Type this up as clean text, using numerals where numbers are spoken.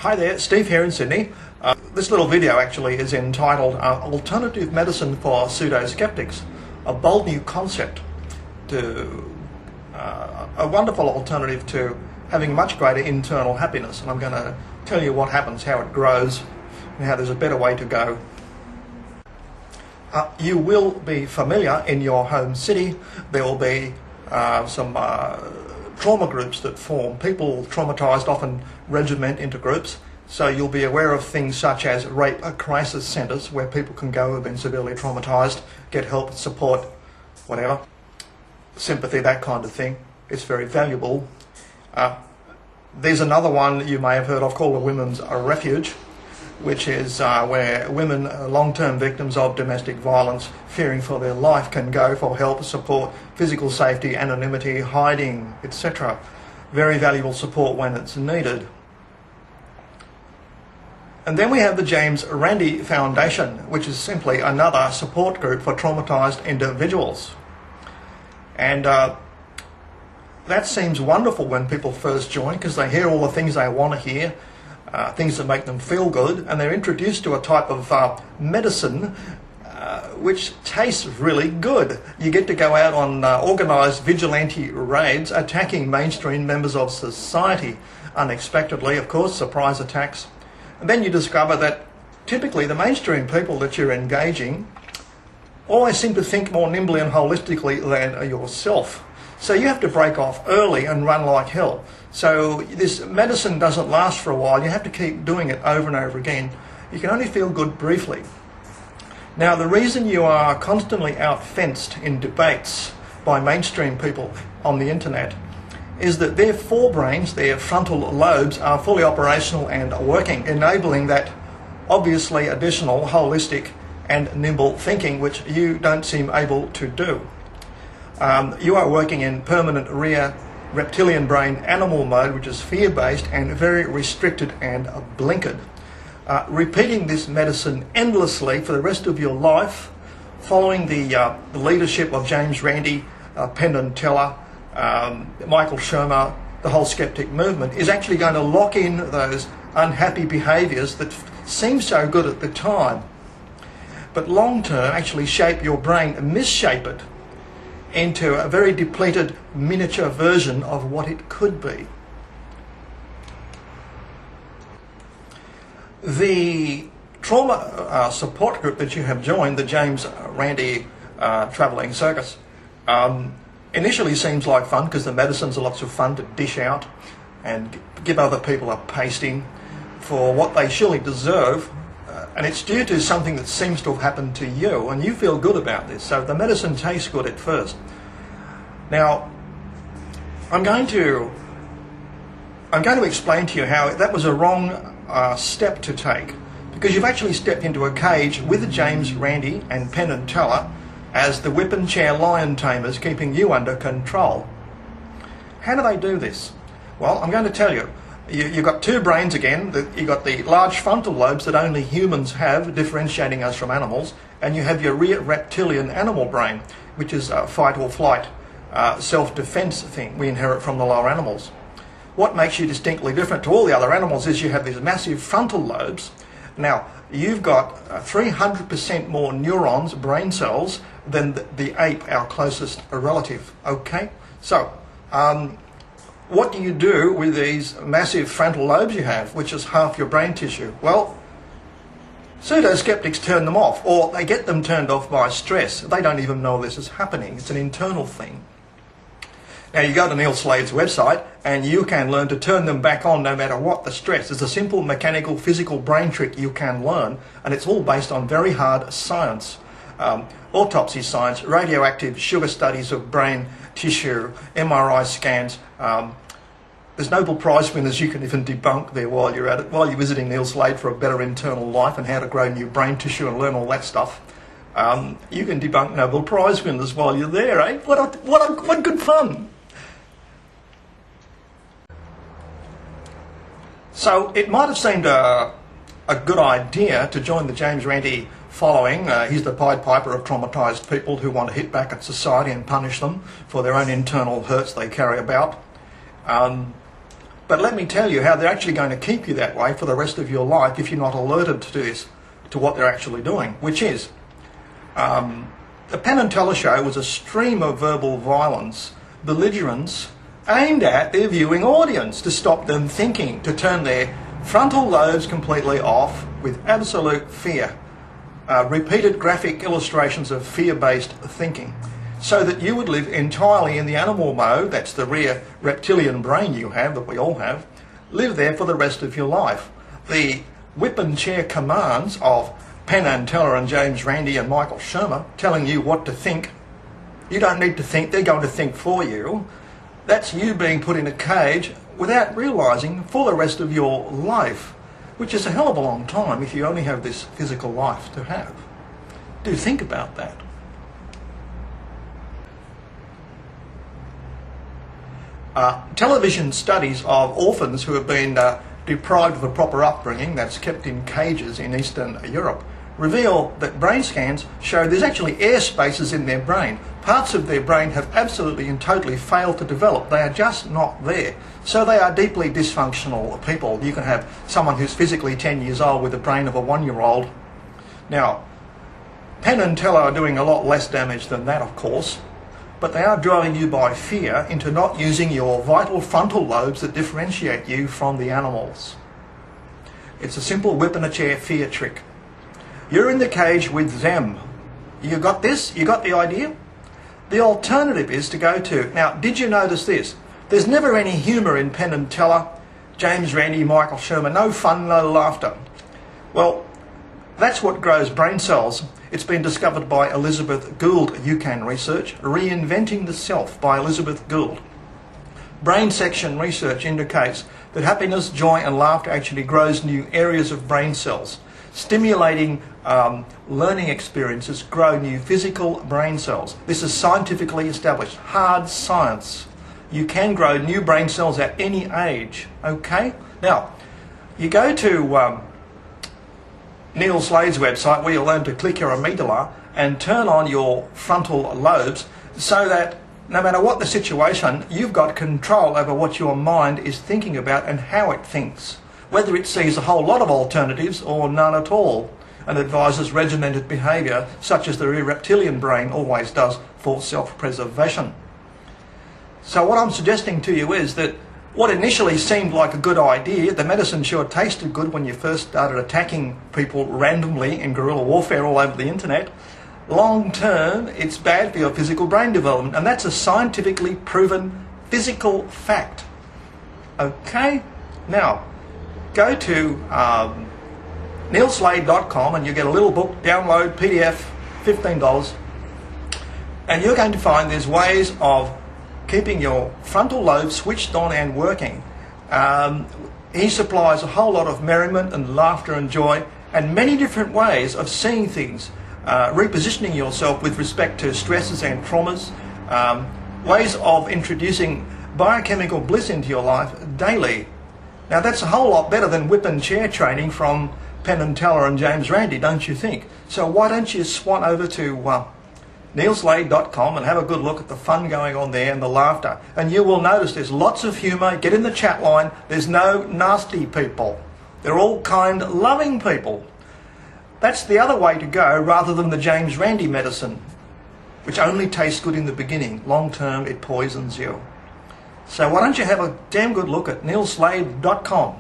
Hi there, Steve here in Sydney. This little video actually is entitled Alternative Medicine for Pseudoskeptics, a bold new concept to a wonderful alternative to having much greater internal happiness. And I'm going to tell you what happens, how it grows, and how there's a better way to go. You will be familiar in your home city. There will be some trauma groups that form. People traumatised often regiment into groups, so you'll be aware of things such as rape crisis centres where people can go who have been severely traumatised, get help, support, whatever, sympathy, that kind of thing. It's very valuable. There's another one you may have heard of called a women's refuge, which is where women, long-term victims of domestic violence, fearing for their life, can go for help, support, physical safety, anonymity, hiding, etc. Very valuable support when it's needed. And then we have the James Randi Foundation, which is simply another support group for traumatised individuals. And that seems wonderful when people first join, because they hear all the things they want to hear, things that make them feel good, and they're introduced to a type of medicine which tastes really good. You get to go out on organised vigilante raids attacking mainstream members of society, unexpectedly, of course, surprise attacks. And then you discover that typically the mainstream people that you're engaging always seem to think more nimbly and holistically than yourself. So you have to break off early and run like hell. So this medicine doesn't last for a while. You have to keep doing it over and over again. You can only feel good briefly. Now, the reason you are constantly out-fenced in debates by mainstream people on the internet is that their forebrains, their frontal lobes, are fully operational and working, enabling that obviously additional holistic and nimble thinking which you don't seem able to do. You are working in permanent rear reptilian brain animal mode, which is fear-based and very restricted and blinkered. Repeating this medicine endlessly for the rest of your life, following the leadership of James Randi, Penn Teller, Michael Shermer, the whole skeptic movement, is actually going to lock in those unhappy behaviours that seem so good at the time, but long-term actually shape your brain and misshape it into a very depleted miniature version of what it could be. The trauma support group that you have joined, the James Randi Travelling Circus, initially seems like fun because the medicines are lots of fun to dish out and give other people a pasting for what they surely deserve. And it's due to something that seems to have happened to you, and you feel good about this. So the medicine tastes good at first. Now, I'm going to explain to you how that was a wrong step to take, because you've actually stepped into a cage with James Randi and Penn Teller as the whip and chair lion tamers, keeping you under control. How do they do this? Well, I'm going to tell you. You've got two brains again. You've got the large frontal lobes that only humans have, differentiating us from animals, and you have your rear reptilian animal brain, which is a fight or flight, self-defense thing we inherit from the lower animals. What makes you distinctly different to all the other animals is you have these massive frontal lobes. Now, you've got 300% more neurons, brain cells, than the ape, our closest relative. Okay? So, what do you do with these massive frontal lobes you have, which is half your brain tissue? Well, pseudo-skeptics turn them off, or they get them turned off by stress. They don't even know this is happening. It's an internal thing. Now, you go to Neil Slade's website and you can learn to turn them back on no matter what the stress. It's a simple mechanical, physical brain trick you can learn, and it's all based on very hard science. Autopsy science, radioactive sugar studies of brain tissue, MRI scans. There's Nobel Prize winners you can even debunk there while you're at it, while you're visiting Neil Slade for a better internal life and how to grow new brain tissue and learn all that stuff. You can debunk Nobel Prize winners while you're there, eh? What good fun! So it might have seemed a good idea to join the James Randi following. He's the Pied Piper of traumatised people who want to hit back at society and punish them for their own internal hurts they carry about. But let me tell you how they're actually going to keep you that way for the rest of your life if you're not alerted to this, to what they're actually doing, which is the Penn and Teller show was a stream of verbal violence, belligerence, aimed at their viewing audience to stop them thinking, to turn their frontal lobes completely off with absolute fear. Repeated graphic illustrations of fear-based thinking, so that you would live entirely in the animal mode, that's the rare reptilian brain you have, that we all have, live there for the rest of your life. The whip and chair commands of Penn and Teller and James Randi and Michael Shermer telling you what to think. You don't need to think, they're going to think for you. That's you being put in a cage without realising for the rest of your life, which is a hell of a long time if you only have this physical life to have. Do think about that. Television studies of orphans who have been deprived of a proper upbringing, that's kept in cages in Eastern Europe, reveal that brain scans show there's actually air spaces in their brain. Parts of their brain have absolutely and totally failed to develop. They are just not there. So they are deeply dysfunctional people. You can have someone who's physically 10 years old with the brain of a 1-year-old. Now, Penn and Teller are doing a lot less damage than that, of course, but they are driving you by fear into not using your vital frontal lobes that differentiate you from the animals. It's a simple whip and a chair fear trick. You're in the cage with them. You got this? You got the idea? The alternative is to go to... Now, did you notice this? There's never any humour in Penn and Teller, James Randi, Michael Shermer. No fun, no laughter. Well, that's what grows brain cells. It's been discovered by Elizabeth Gould, UCAN research. Reinventing the Self by Elizabeth Gould. Brain section research indicates that happiness, joy and laughter actually grows new areas of brain cells. Stimulating learning experiences grow new physical brain cells. This is scientifically established, hard science. You can grow new brain cells at any age, okay? Now, you go to Neil Slade's website where you'll learn to click your amygdala and turn on your frontal lobes so that no matter what the situation, you've got control over what your mind is thinking about and how it thinks, whether it sees a whole lot of alternatives or none at all, and advises regimented behaviour such as the reptilian brain always does for self-preservation. So what I'm suggesting to you is that what initially seemed like a good idea, the medicine sure tasted good when you first started attacking people randomly in guerrilla warfare all over the internet, long term it's bad for your physical brain development, and that's a scientifically proven physical fact. Okay? Now, go to neilslade.com and you get a little book, download, PDF, $15, and you're going to find there's ways of keeping your frontal lobe switched on and working. He supplies a whole lot of merriment and laughter and joy and many different ways of seeing things, repositioning yourself with respect to stresses and traumas, ways of introducing biochemical bliss into your life daily. Now that's a whole lot better than whip and chair training from Penn and Teller and James Randi, don't you think? So why don't you swan over to neilslade.com and have a good look at the fun going on there and the laughter. And you will notice there's lots of humour. Get in the chat line. There's no nasty people. They're all kind, loving people. That's the other way to go rather than the James Randi medicine, which only tastes good in the beginning. Long term, it poisons you. So why don't you have a damn good look at neilslade.com.